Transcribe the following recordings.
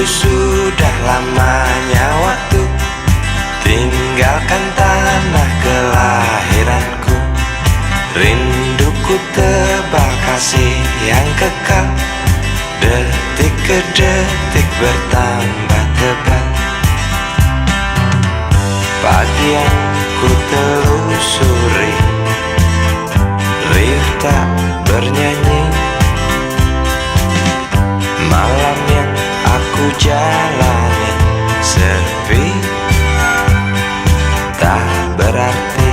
Rindu sudah lamanya waktu tinggalkan tanah kelahiranku. Rinduku tebal kasih yang kekal, detik ke detik bertambah tebal. Pagi yang ku telusuri, riuh tak bernyanyi. Malam yang aku jalani sepi, tak berarti.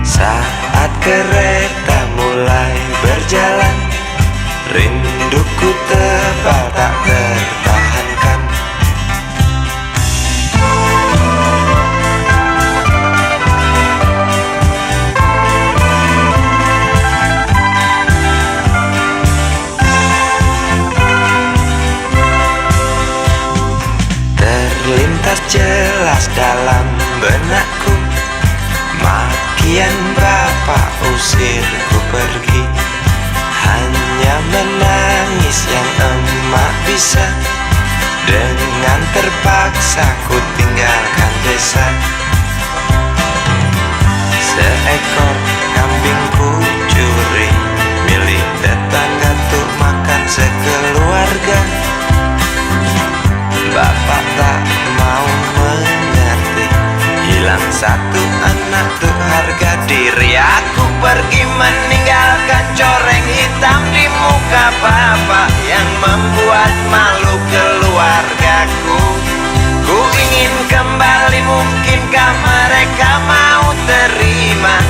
Saat kereta mulai berjalan, rinduku tebal tak tertahankan. Terlintas jelas dalam benakku, makian bapak usirku pergi. Hanya menangis yang emak bisa, dengan terpaksa ku tinggalkan desa. Seekor kambing ku curi milik tetangga untuk makan sekeluarga. Bapak tak mau mengerti, hilang satu anak tuh harga diri. Aku pergi meninggalkan coreng hitam di muka bapak yang membuat malu keluargaku. Ku ingin kembali, mungkinkah mereka mau terima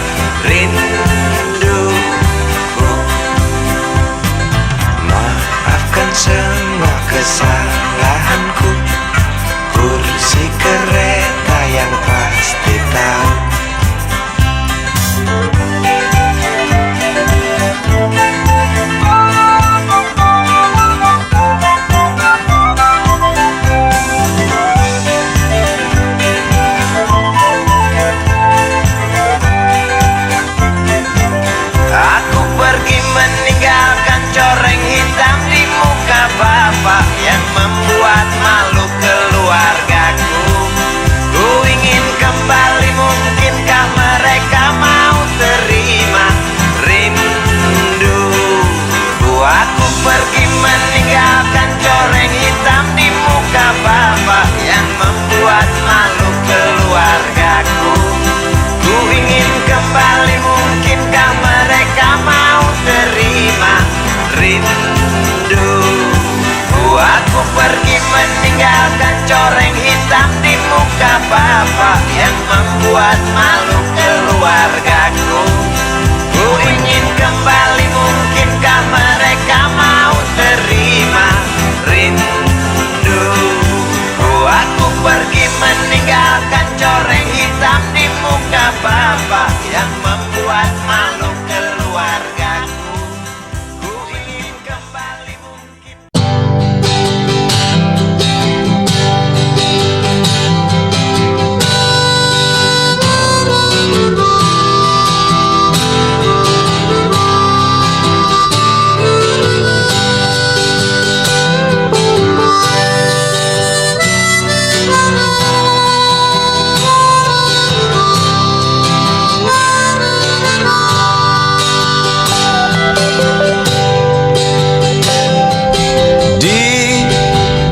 rinduku? Maafkan semua kesalahanku, kursi kereta yang pasti tahu. Aku pergi meninggalkan coreng hitam di muka bapak yang membuat malu keluargaku. Ku ingin kembali, mungkinkah mereka mau terima rinduku? Aku pergi meninggalkan coreng hitam di muka bapak yang membuat malu keluargaku. Ku ingin kembali, mungkinkah mereka mau terima rinduku? Aku pergi meninggalkan coreng hitam di muka bapak yang membuat malu keluargaku. Ku ingin kembali, mungkinkah mereka mau terima rinduku? Aku pergi meninggalkan coreng hitam di muka bapak yang membuat malu keluargaku. Ku ingin kembali, mungkin.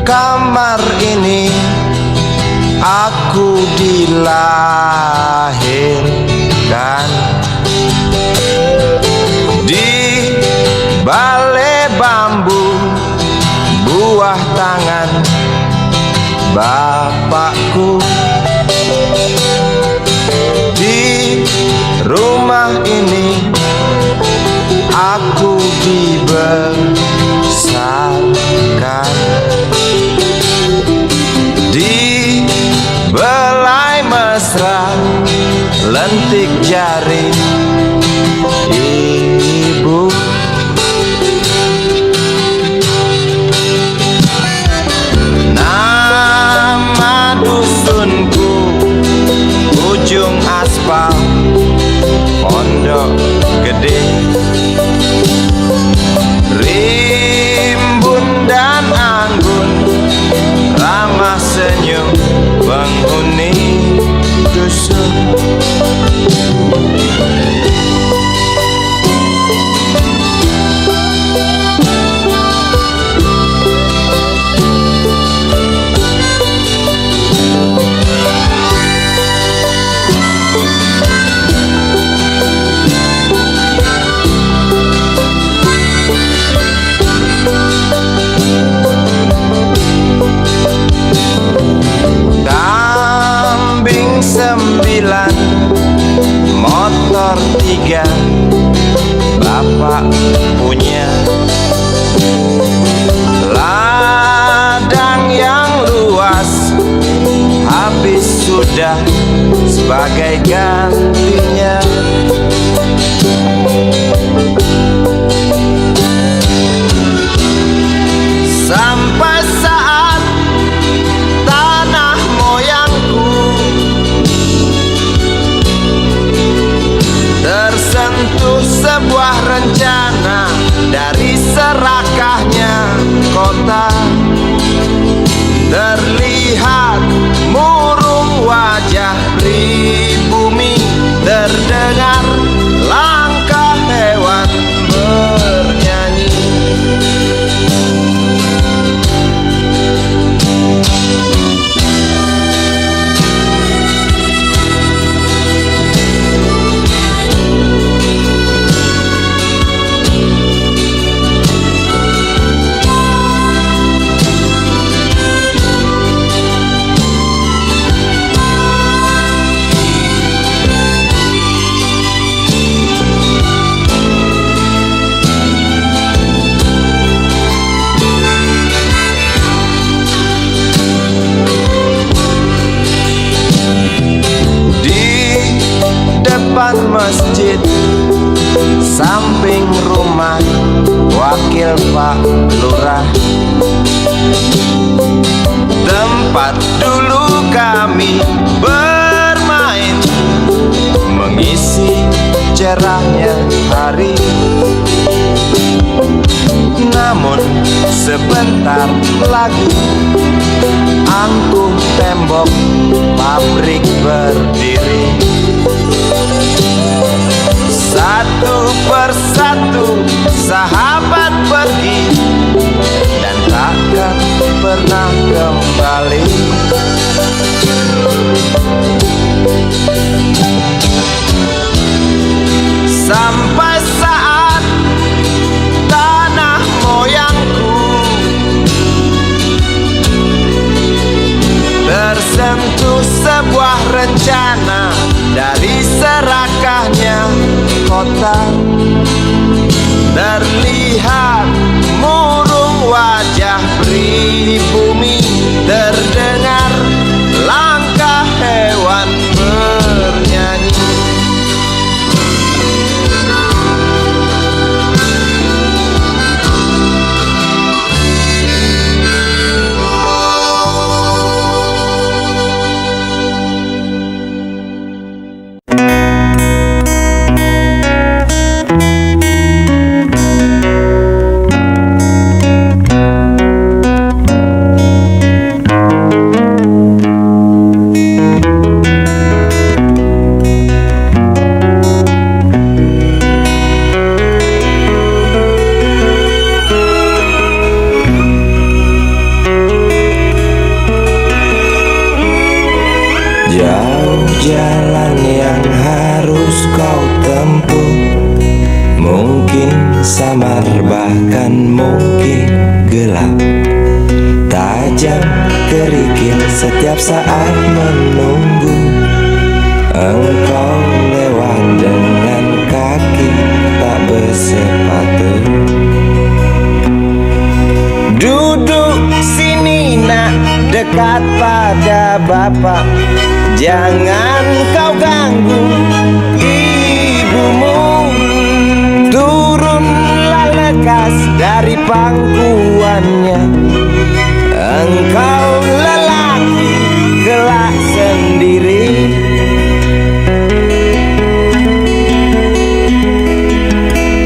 Kamar ini aku dilahirkan, di balai bambu buah tangan bapakku. Di rumah ini aku dibesarkan, di belai mesra lentik jari ibu. Nama dusunku ujung aspal Pondok Gede. Rimbun dan angin tiga bapak punya ladang yang luas, habis sudah sebagai gantinya. Sampai saat tanah moyangku tersentuh sebuah rencana dari serakahnya kota, terlihat murung wajah pribumi, terdengar langkah hewan bernyanyi. Depan masjid samping rumah wakil Pak Lurah, tempat dulu kami bermain mengisi cerahnya hari. Namun sebentar lagi angkuh tembok pabrik berdiri. Satu persatu sahabat pergi dan takkan pernah kembali. Sampai saat tanah moyangku tersentuh sebuah rencana dari serakahnya kota, terlihat murung wajah pribumi, terdengar langkah hewan bernyanyi. Jauh jalan yang harus kau tempuh, mungkin samar bahkan mungkin gelap, tajam kerikil setiap saat menunggu engkau lewat dengan kaki tak bersepatu. Duduk sini nak, dekat pada bapak, jangan kau ganggu ibumu. Turunlah lekas dari pangkuannya, engkau lelaki kelak sendiri.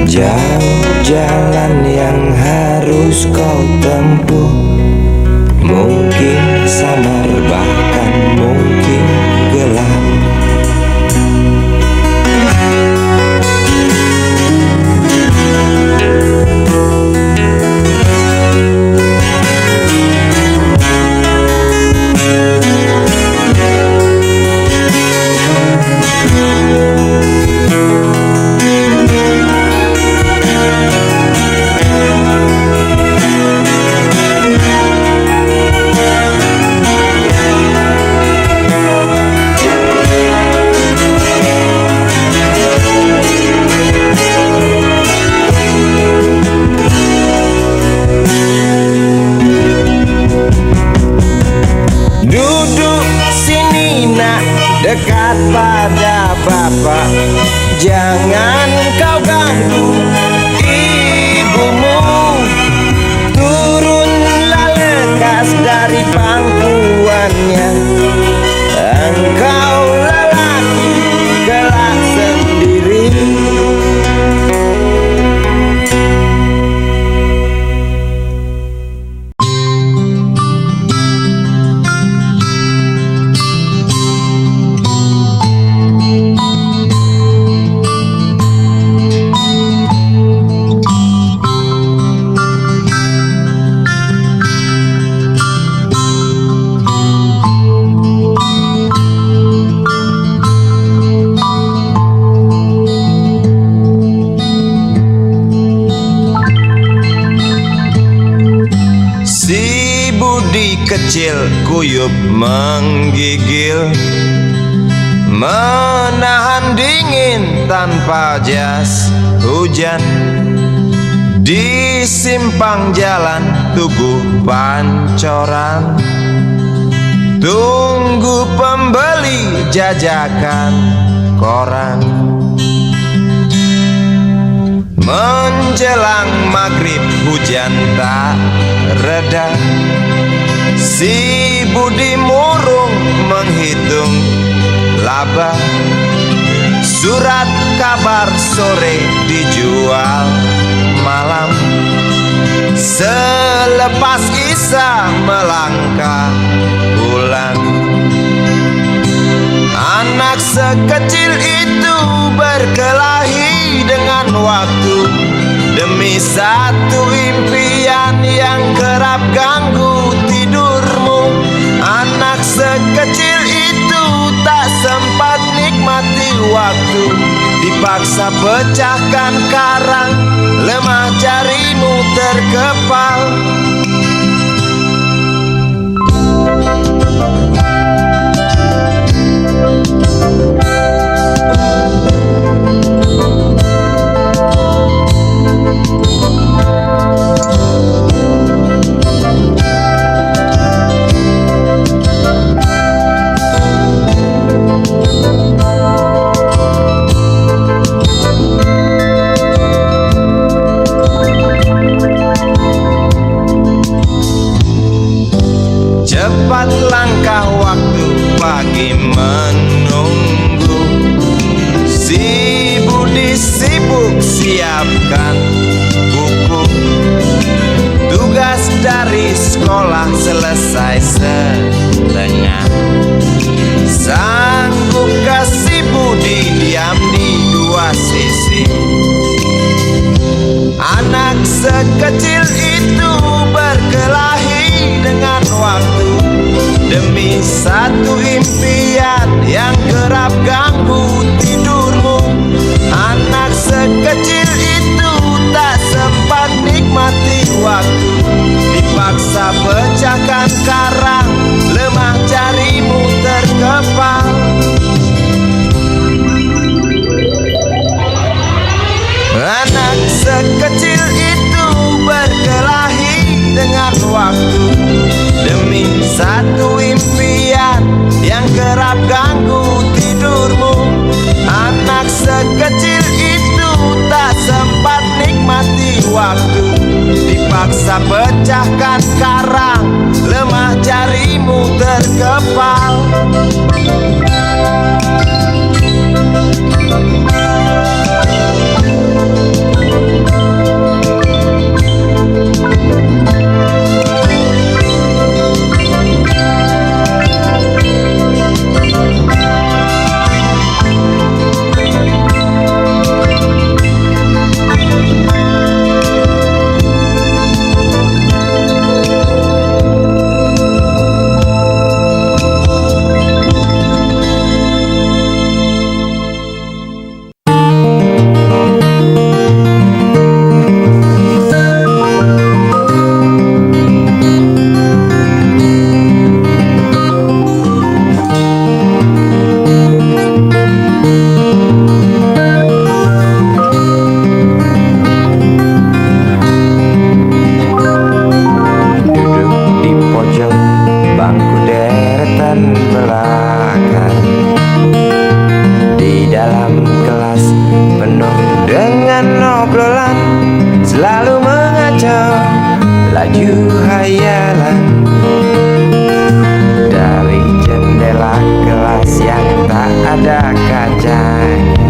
Jauh jalan yang harus kau tempuh, mungkin samar bahkan mungkin gelap. dekat pada Bapak. Jangan kau ganggu ibumu, turunlah lekas dari pangkuannya. Engkau lelaki kelak sendiri. Kecil kuyup menggigil, menahan dingin tanpa jas hujan. Di simpang jalan Tugu Pancoran, tunggu pembeli jajakan koran. Menjelang maghrib hujan tak reda, si Budi murung menghitung laba. Surat kabar sore dijual malam. Selepas Isya melangkah pulang. Anak sekecil itu berkelahi dengan waktu demi satu impian yang kerap ganggu tidurmu. Anak sekecil itu tak sempat nikmati waktu, dipaksa pecahkan karang, lemah jarimu terkepal. Cepat langkah waktu, pagi menunggu. Si Budi sibuk siapkan buku. Tugas dari sekolah selesai setengah. Sanggupkah si Budi diam di dua sisi? Anak sekecil itu berkelahi dengan waktu demi satu impian yang kerap ganggu tidurmu. Anak sekecil itu tak sempat nikmati waktu, dipaksa pecahkan karang, lemah jarimu terkepal. Anak sekecil itu berkelahi dengan waktu demi satu impian yang kerap ganggu tidurmu. Anak sekecil itu tak sempat nikmati waktu, dipaksa pecahkan karang, lemah jarimu terkepal. catatan belakang. Di dalam kelas penuh dengan obrolan, selalu mengacau laju hayalan. Dari jendela kelas yang tak ada kacanya,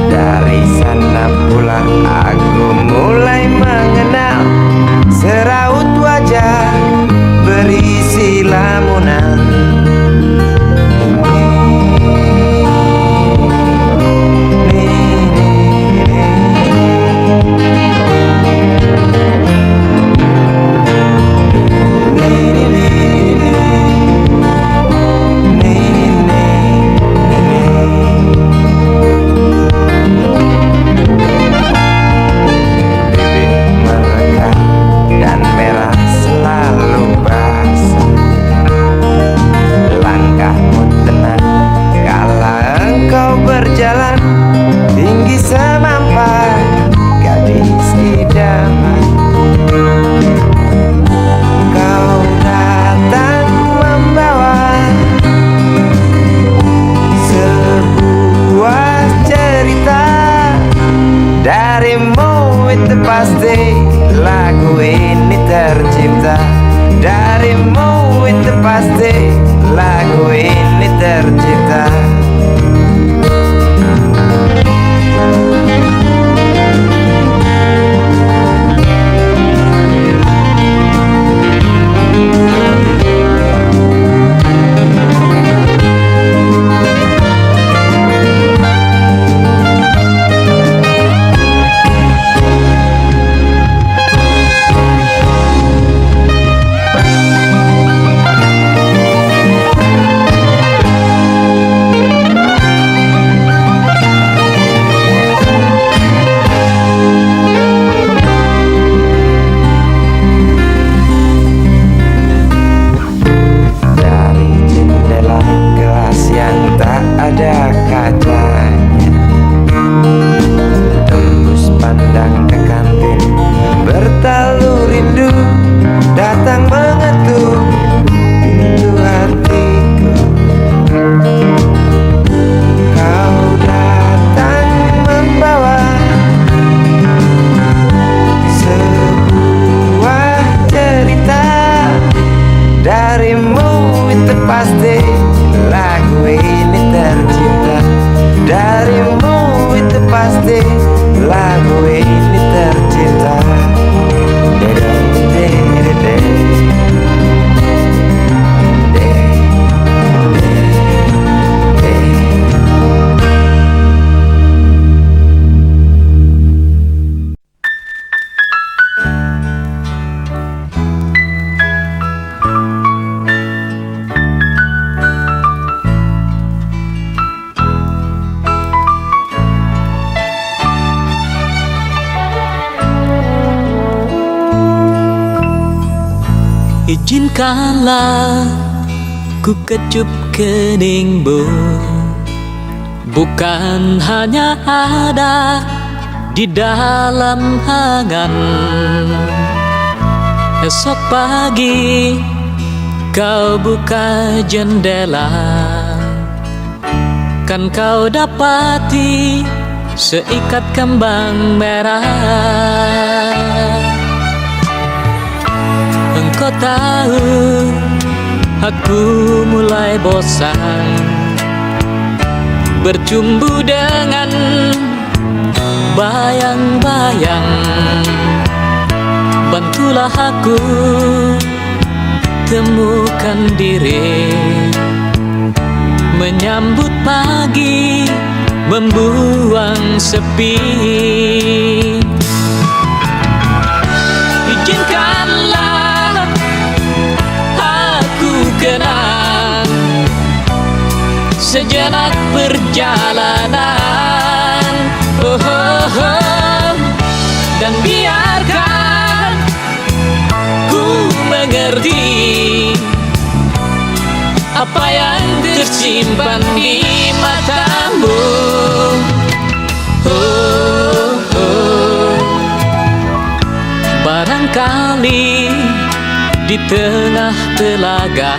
dari sana pula aku mulai mengenal seraut wajah berisi lamunan. Berjalan tinggi semampai gadis idaman, kau datang membawa sebuah cerita. Darimu itu pasti lagu ini tercipta. Darimu itu pasti lagu ini tercipta. Ada kacanya, tembus pandang ke kantin, bertalu rindu datang mengetuk pintu hatiku. Kau datang membawa sebuah cerita. Darimu itu pasti lagu ini tercipta. Darimu itu pasti lagu ini tercipta. Izinkanlah ku kecup keningmu, bukan hanya ada di dalam angan. Esok pagi kau buka jendela, kan kau dapati seikat kembang merah. Engkau tahu aku mulai bosan bercumbu dengan bayang-bayang. Bantulah aku temukan diri, menyambut pagi, membuang sepi. Izinkanlah aku kenang sejenak perjalanan, oh, oh, oh. Dan biarkan ku mengerti apa yang tersimpan di matamu, oh, oh. Barangkali di tengah telaga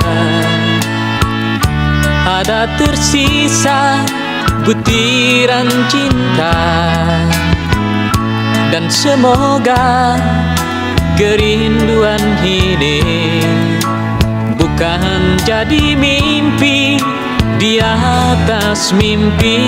ada tersisa butiran cinta. Dan semoga kerinduan ini bukan jadi mimpi di atas mimpi.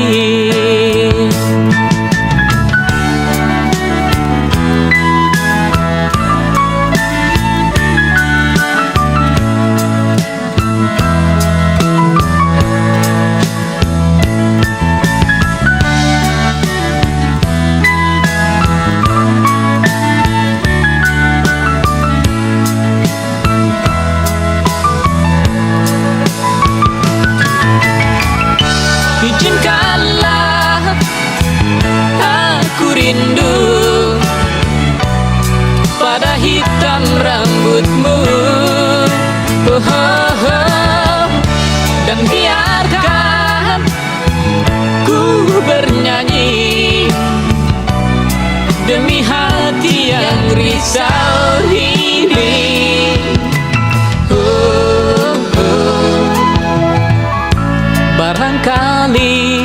Izinkanlah aku rindu pada hitam rambutmu, oh, oh, oh. Dan biarkan ku bernyanyi demi hati yang risau ini. Barangkali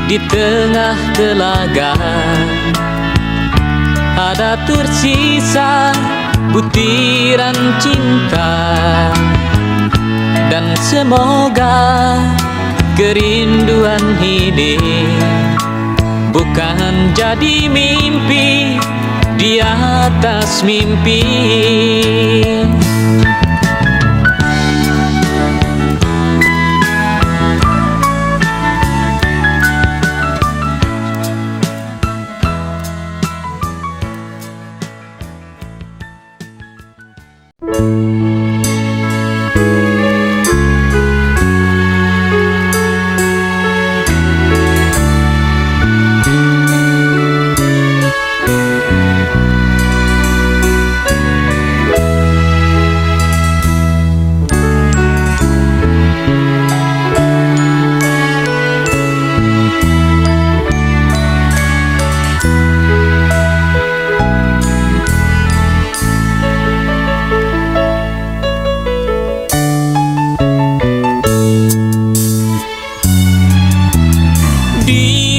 di tengah telaga ada tersisa butiran cinta. Dan semoga kerinduan ini bukan jadi mimpi di atas mimpi.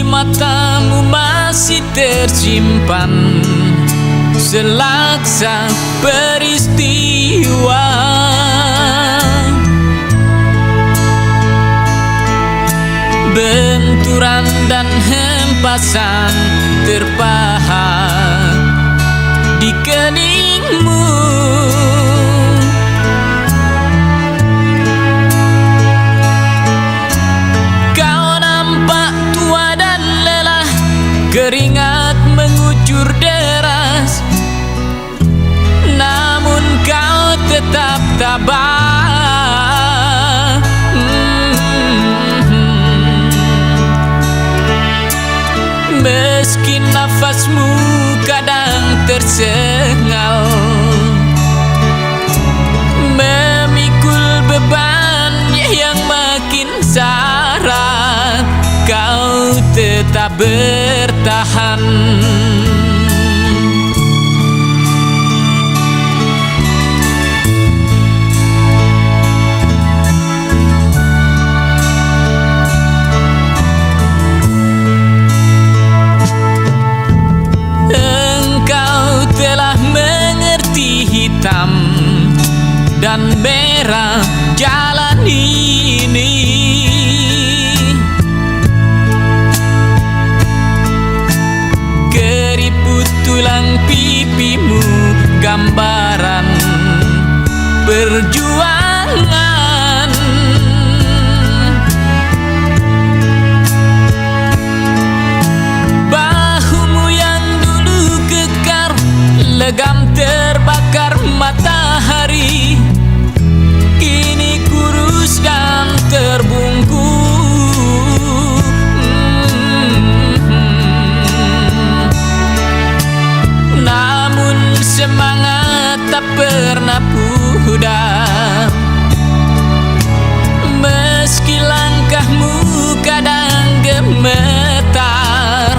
Matamu masih tersimpan selaksa peristiwa. Benturan dan hempasan terpahat di keningmu. Keringat mengucur deras, namun kau tetap tabah. Meski nafasmu kadang tersengal, memikul beban yang makin sarat, kau tetap bertahan. Engkau telah mengerti hitam dan merah jalan ini. Tulang pipimu gambaran perjuangan. Bahumu yang dulu kekar, legam terbakar matahari, kini kurus dan terbungkus. Semangat tak pernah pudar, meski langkahmu kadang gemetar,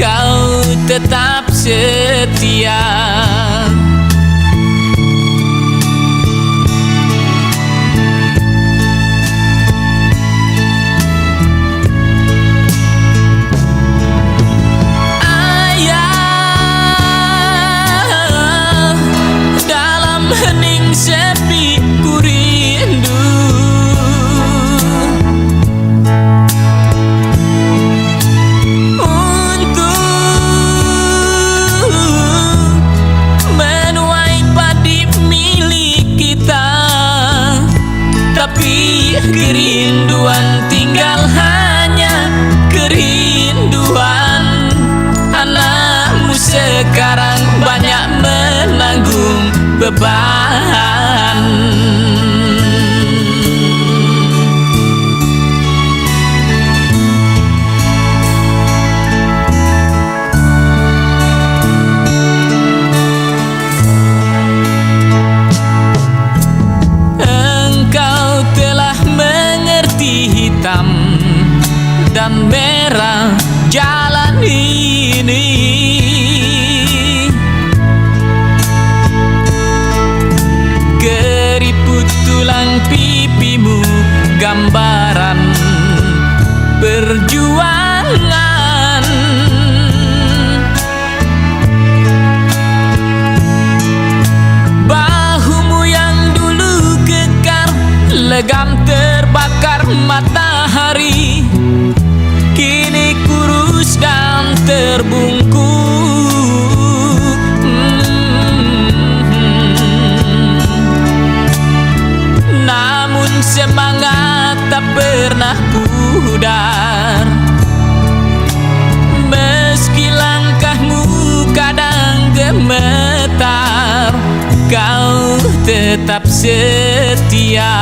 kau tetap setia. kerinduan, tinggal hanya kerinduan. Anakmu sekarang banyak menanggung beban. Hitam dan merah jalan ini, keriput tulang pipimu gambaran perjuangan. Bahumu yang dulu kekar legam terbakar matahari, kini kurus dan terbungkuk. Namun semangat tak pernah pudar, meski langkahmu kadang gemetar, kau tetap setia.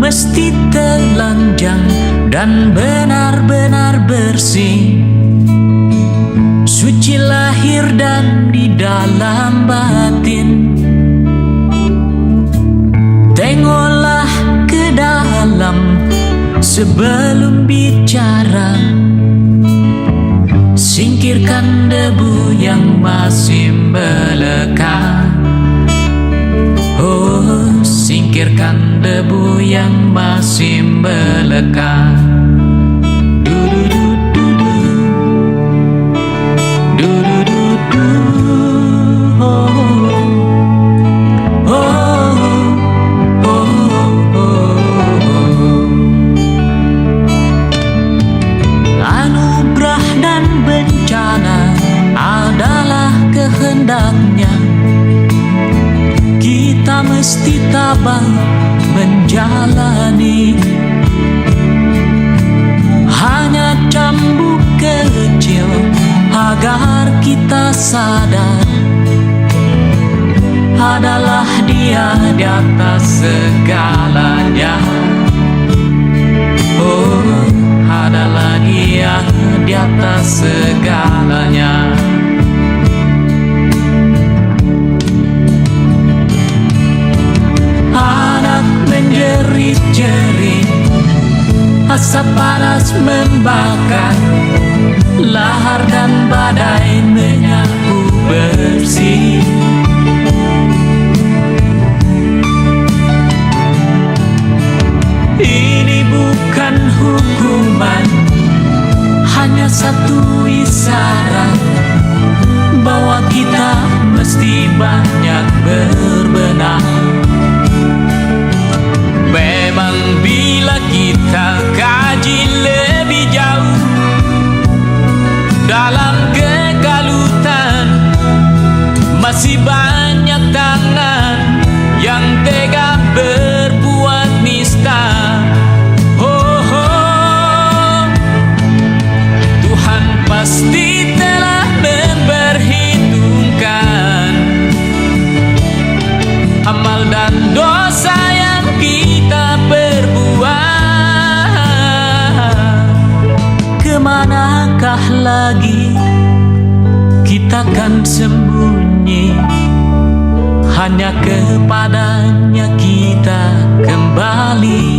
Mesti telanjang dan benar-benar bersih, suci lahir dan di dalam batin. Tengoklah ke dalam sebelum bicara, singkirkan debu yang masih melekat. Oh, singkirkan debu yang masih melekat. Anugerah dan bencana adalah kehendaknya. Kita mesti tabah menjalani. Hanya cambuk kecil agar kita sadar, adalah Dia di atas segalanya. Oh, adalah Dia di atas segalanya. Menjerit-jerit, asap panas membakar, lahar dan badai menyapu bersih. Ini bukan hukuman, hanya satu isyarat bahwa kita mesti banyak berbenah. Memang bila kita kaji lebih jauh dalam kekalutan, masih banyak tangan yang tega berbuat nista. Oh, oh, Tuhan pasti telah memperhitungkan amal dan dosa yang kita perbuat. manakah lagi kita kan sembunyi? Hanya kepadanya kita kembali.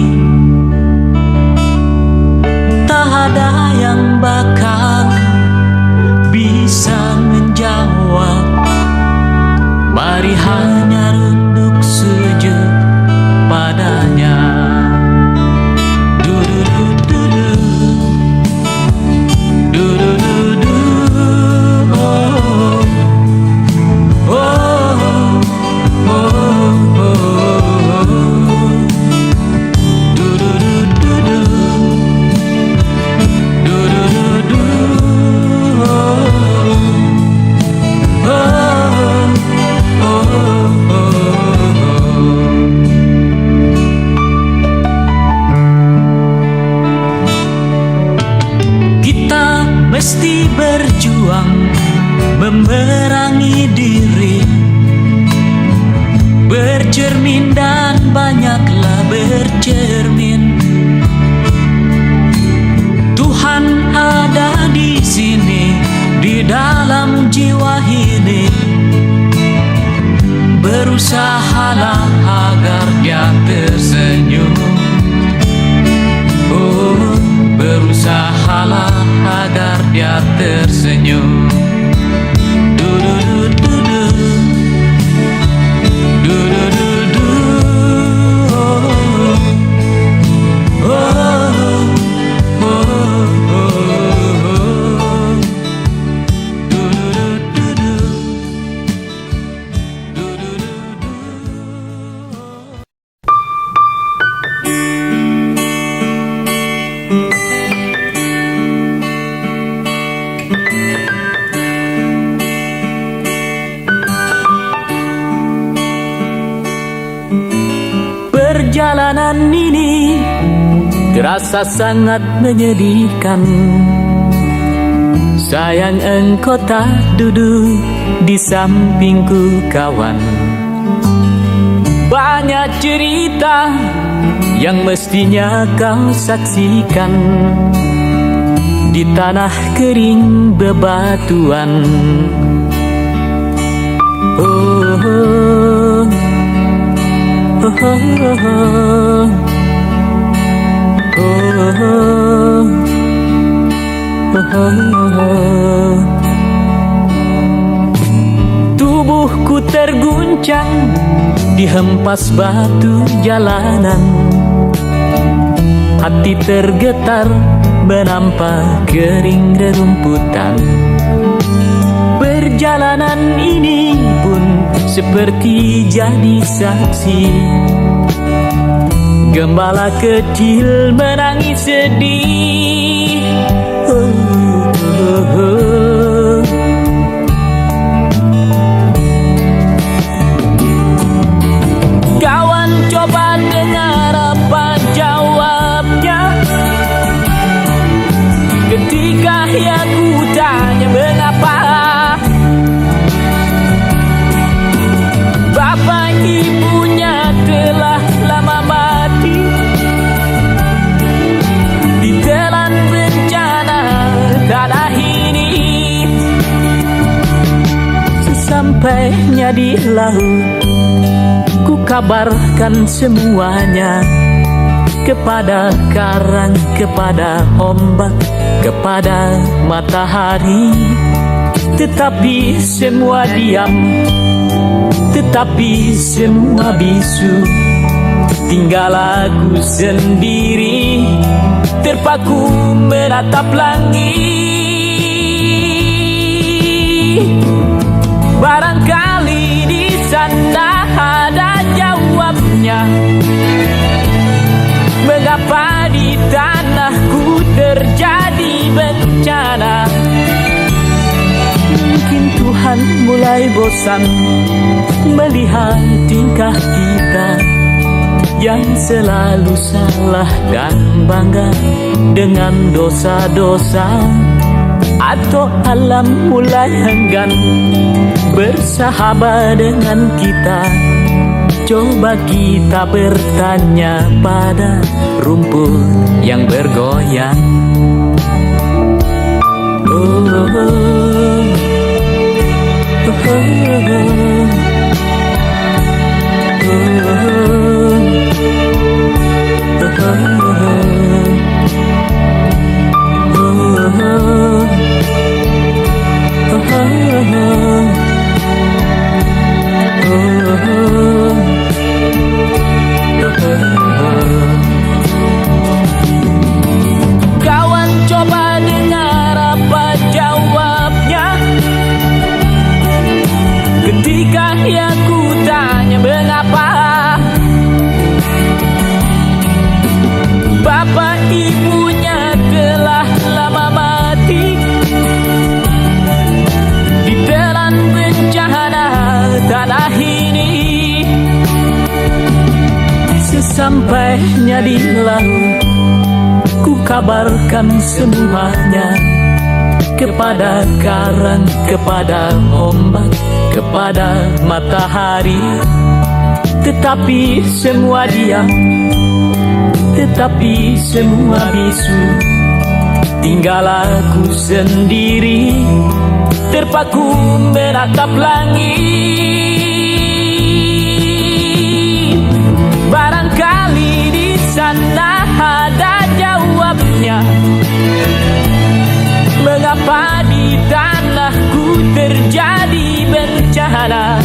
Tak ada yang bakal bisa menjawab. Mari hanya runduk sujud padanya. Du-du-du-du-du. Du-du-du-du. Oh. Oh. Oh. Oh. Du-du-du-du-du. Du-du-du-du. Oh. Kita mesti berjuang memerangi diri, bercermin dan banyaklah bercermin. Tuhan ada di sini, di dalam jiwa ini. Berusahalah agar dia tersenyum. Oh, berusahalah agar dia tersenyum. Du-du-du-du-du. Du-du-du-du. Oh. Oh. Oh. Oh. Du-du-du-du-du. Perjalanan ini terasa sangat menyedihkan. Sayang engkau tak duduk di sampingku kawan. Banyak cerita yang mestinya kau saksikan di tanah kering bebatuan. Oh, oh, oh, oh, oh, oh. Tubuhku terguncang dihempas batu jalanan. Hati tergetar menampak kering rerumputan. Perjalanan ini pun seperti jadi saksi. Gembala kecil menangis sedih. Oh, oh, oh. Kawan coba dengar apa jawabnya ketika ia ku tanya mengapa bapak ibunya telah lama mati ditelan bencana tanah ini. Sesampainya di laut, ku kabarkan semuanya kepada karang, kepada ombak, kepada matahari. Tetapi semua diam, tetapi semua bisu. Tinggal aku sendiri terpaku menatap langit. Barangkali di sana ada jawabnya. Mengapa di tanahku terjadi bencana? Mungkin Tuhan mulai bosan melihat tingkah kita yang selalu salah dan bangga dengan dosa-dosa. Atau alam mulai enggan bersahabat dengan kita. Coba kita bertanya pada rumput yang bergoyang. Sampainya di laut, ku kabarkan semuanya kepada karang, kepada ombak, kepada matahari. Tetapi semua diam, tetapi semua bisu. Tinggal aku sendiri, terpaku menatap langit. Barangkali di sana ada jawabnya, mengapa di tanahku terjadi bencana.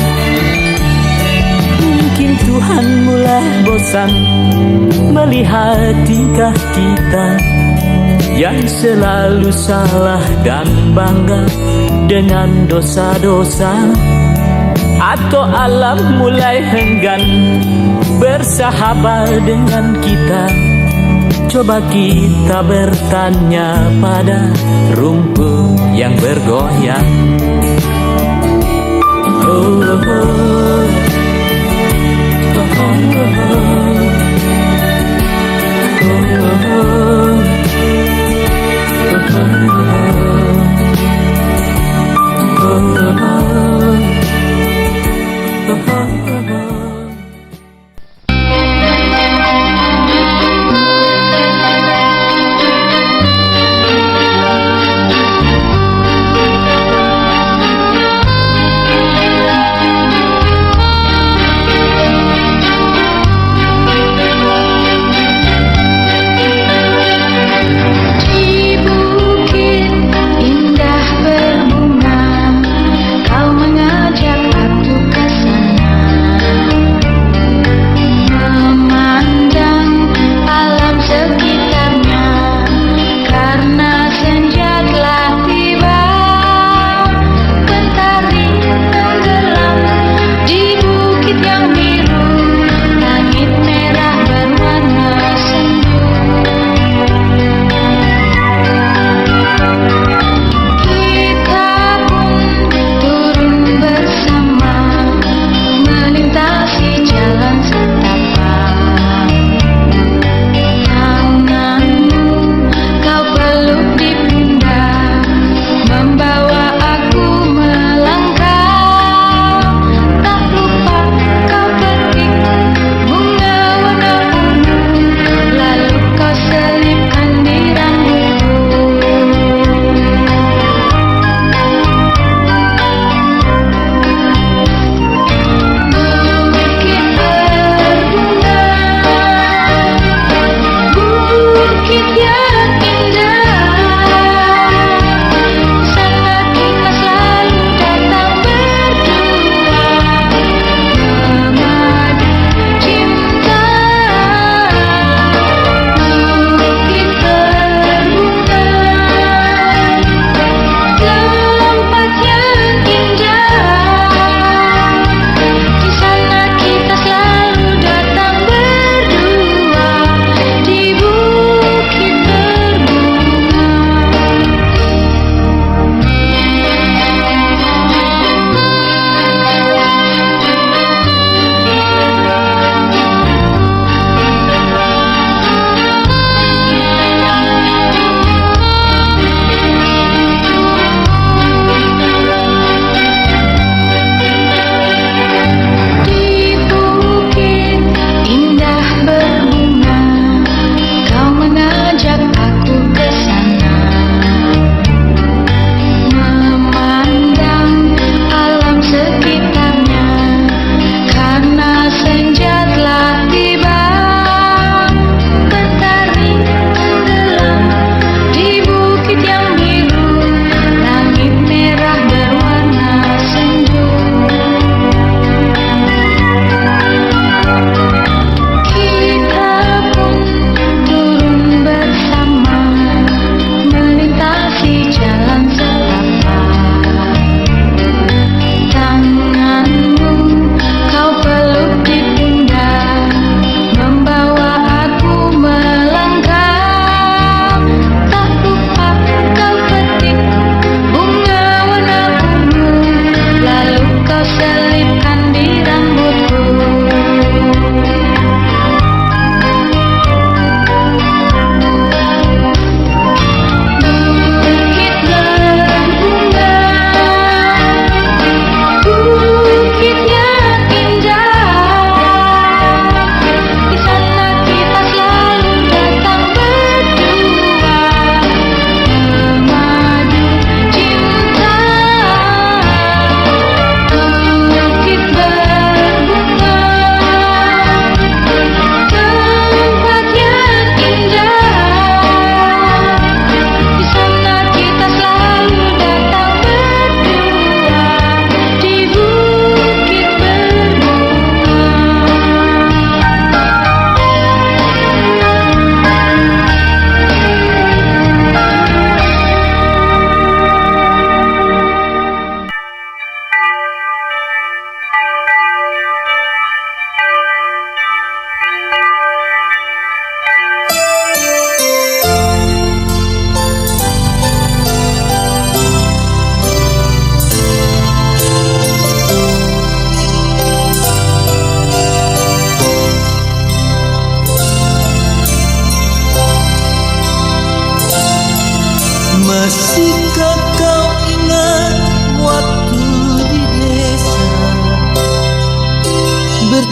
Mungkin Tuhan mulai bosan melihat tingkah kita yang selalu salah dan bangga dengan dosa-dosa. Atau alam mulai enggan bersahabat dengan kita. Coba kita bertanya pada rumput yang bergoyang. Oh, oh, oh. Oh, oh, oh. Oh, oh, oh.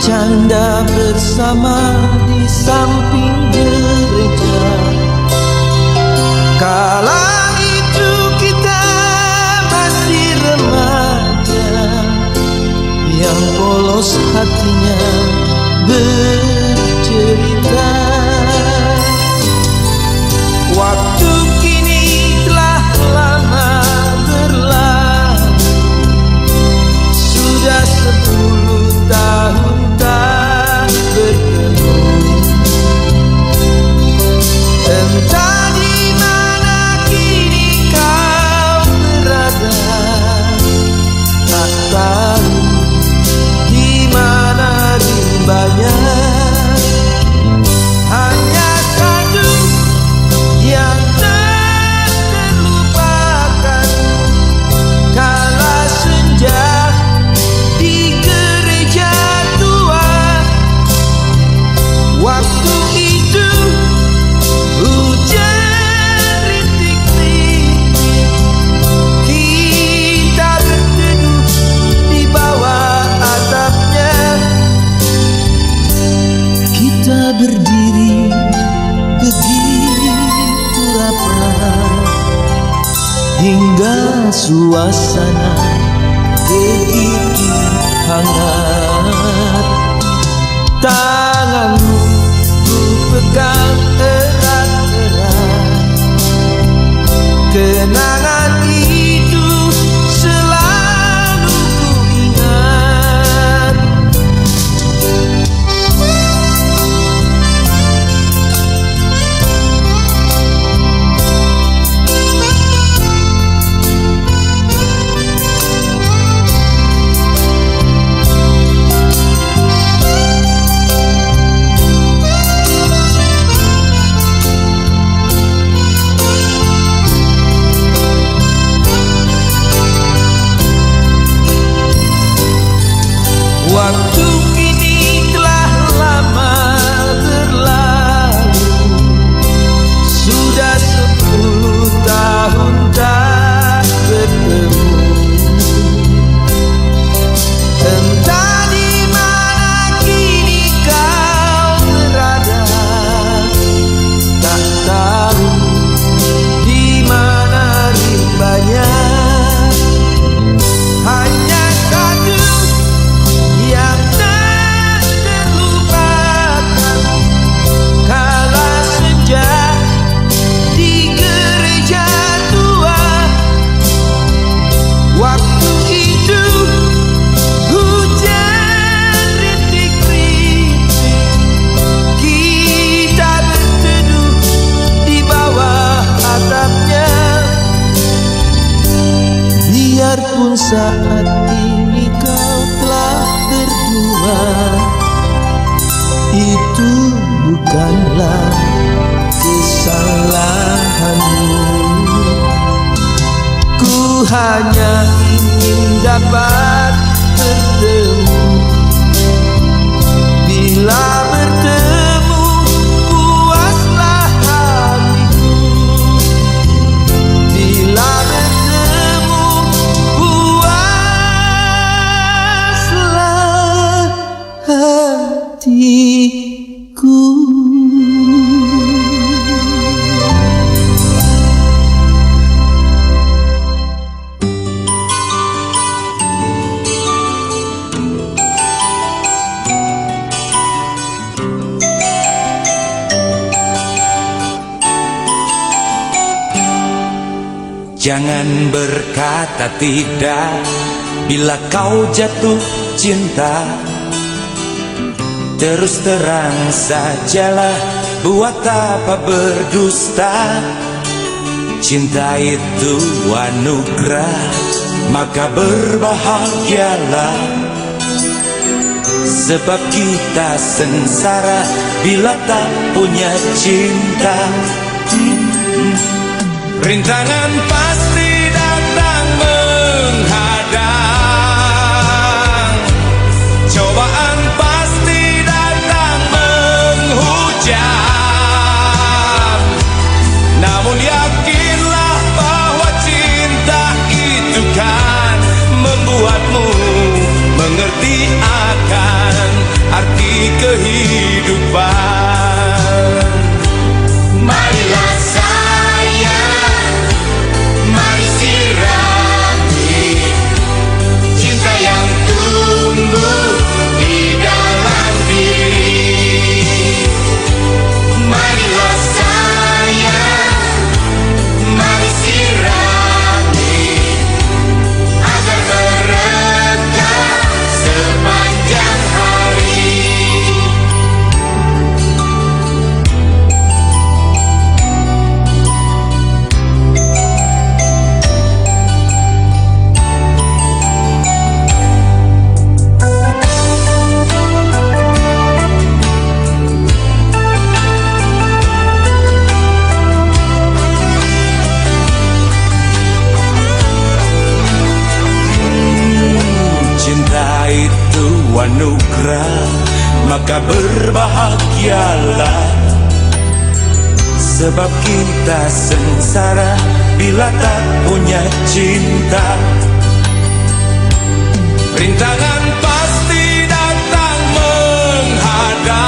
bercanda bersama di samping gereja. Kala itu kita masih remaja, yang polos hatinya bercerita. Waktu kini telah lama berlalu, sudah 10 tahun tak bertemu. Entah di mana kini kau berada, tak tahu di mana rimbanya. Hanya satu yang tak terlupakan, kala senja di gereja tua. Waktu itu hujan rintik-rintik, kita berteduh di bawah atapnya. Kita berdiri begitu rapat, hingga suasana begitu hangat. Tanganmu ku pegang erat-erat, kenangan itu selalu ku ingat. Waktu kini telah lama berlalu, sudah 10 tahun tak bertemu. Entah di mana kini kau berada, tak tahu di mana rimbanya. Hanya satu yang tak terlupakan, kala senja di gereja tua. Waktu itu hujan rintik-rintik, kita berteduh di bawah atapnya. Biarpun saat ini kau telah berdua, itu bukanlah kesalahanmu. Ku hanya ingin dapat bertemu. Bila bertemu puaslah hatiku. Bila bertemu puaslah hatiku. Jangan berkata tidak bila kau jatuh cinta. Terus terang sajalah, buat apa berdusta. Cinta itu anugerah, maka berbahagialah. Sebab kita sengsara bila tak punya cinta. Rintangan pasti datang menghadang, cobaan pasti datang menghujam. Namun yakinlah bahwa cinta itu kan membuatmu mengerti akan anugerah, maka berbahagialah. Sebab kita sengsara bila tak punya cinta. Rintangan pasti datang menghadang,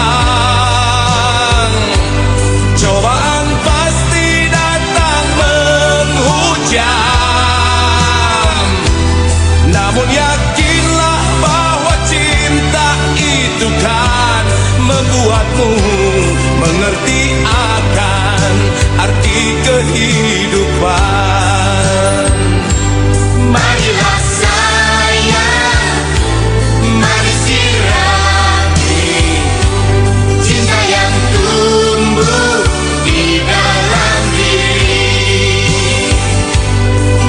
cobaan pasti datang menghujam. Namun yakinlah bahwa cinta itu kan membuatmu mengerti akan arti kehidupan. Marilah sayang, mari sirami cinta yang tumbuh di dalam diri.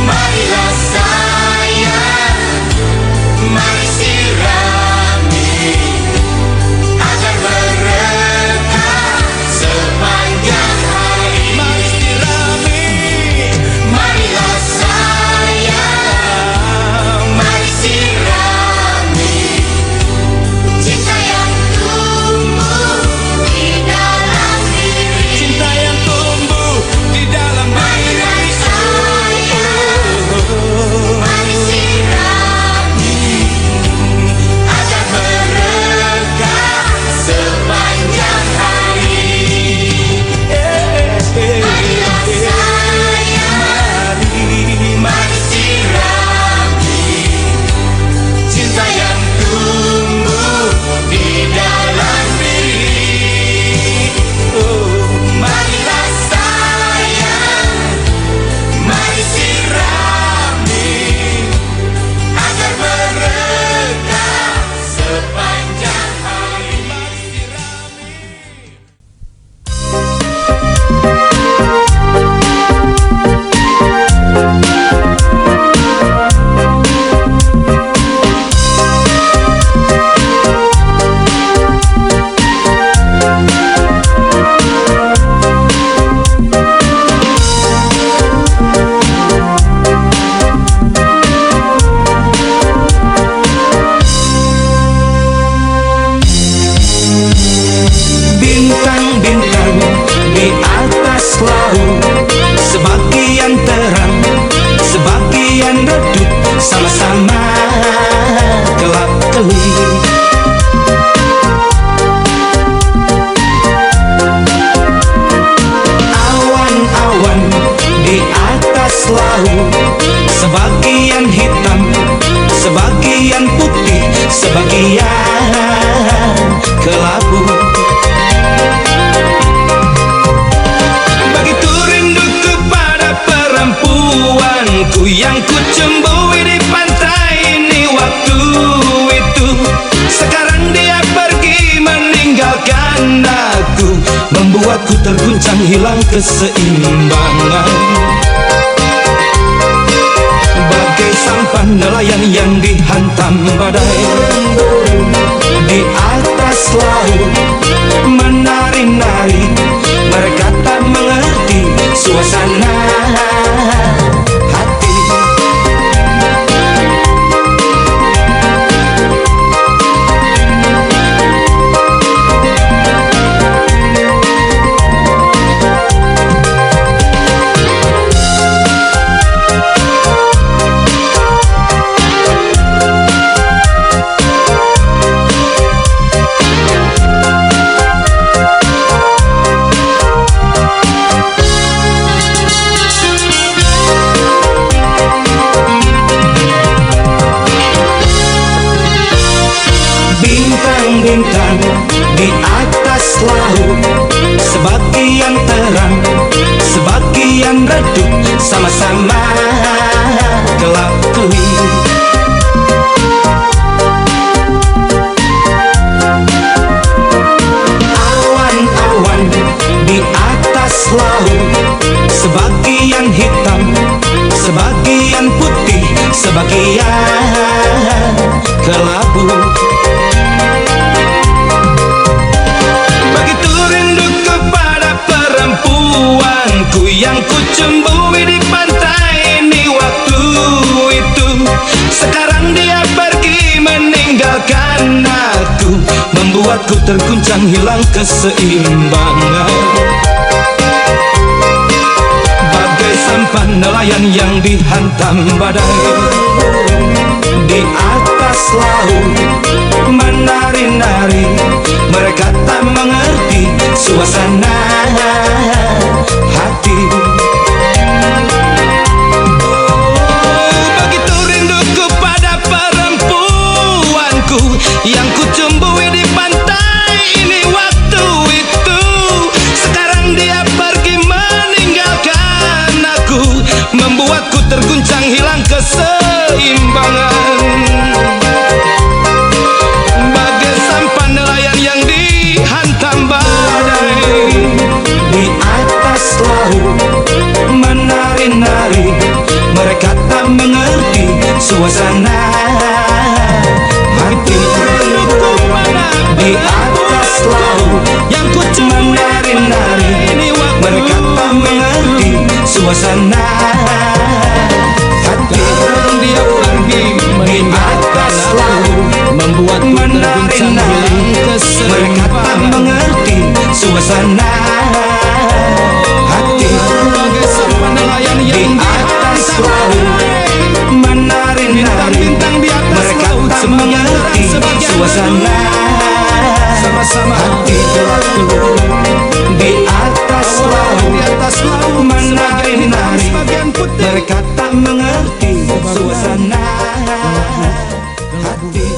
Marilah sayang, mari sirami agar mereka sepanjang hari. Mari sirami, Marilah sayang, mari sirami cinta yang tumbuh di dalam diri. cinta yang tumbuh di dalam Marilah diri. sayang, mari sirami agar mereka sepanjang hari. Marilah sayang, mari sirami cinta yang tumbuh di dalam diri. Marilah sayang, mari sirami agar mereka sepanjang hari. Bintang-bintang di atas laut, sebagian terang, sebagian redup, sama-sama gelap-gelip. Awan-awan di atas laut, sebagian hitam, sebagian putih, sebagian kelabu. Begitu rindu kepada perempuanku yang ku cembui di pantai ini waktu itu. Sekarang dia pergi meninggalkan aku, membuatku terguncang hilang keseimbangan. Bagai sampan nelayan yang dihantam badai di atas laut, menari-nari, mereka tak mengerti suasana hati. Bintang-bintang di atas laut, sebagian terang, sebagian redup, sama-sama gelap-gelip. Awan-awan di atas laut, sebagian hitam, sebagian putih, sebagian kelabu. Begitu rindu kepada perempuanku yang ku cembui di pantai ini waktu itu. Sekarang dia pergi meninggalkan aku, membuatku terguncang hilang keseimbangan. Bagai sampan nelayan yang dihantam badai, di atas laut menari-nari, mereka tak mengerti suasana hati. Begitu rinduku pada perempuanku yang kucumbui di pantai ini waktu itu. Sekarang dia pergi meninggalkan aku, membuatku terguncang hilang keseimbangan. Bagai sampan nelayan yang dihantam badai, di atas laut menari-nari, mereka tak mengerti suasana hati. Di atas laut yang ku menari-nari, mereka tak mengerti suasana hati. Dia pergi di atas laut, membuat menari-nari, mereka tak mengerti suasana hati. Bagai sampan nelayan yang di atas laut menari-nari, mereka tak mengerti suasana hati. Di atas laut menari-nari, mereka tak mengerti suasana hati.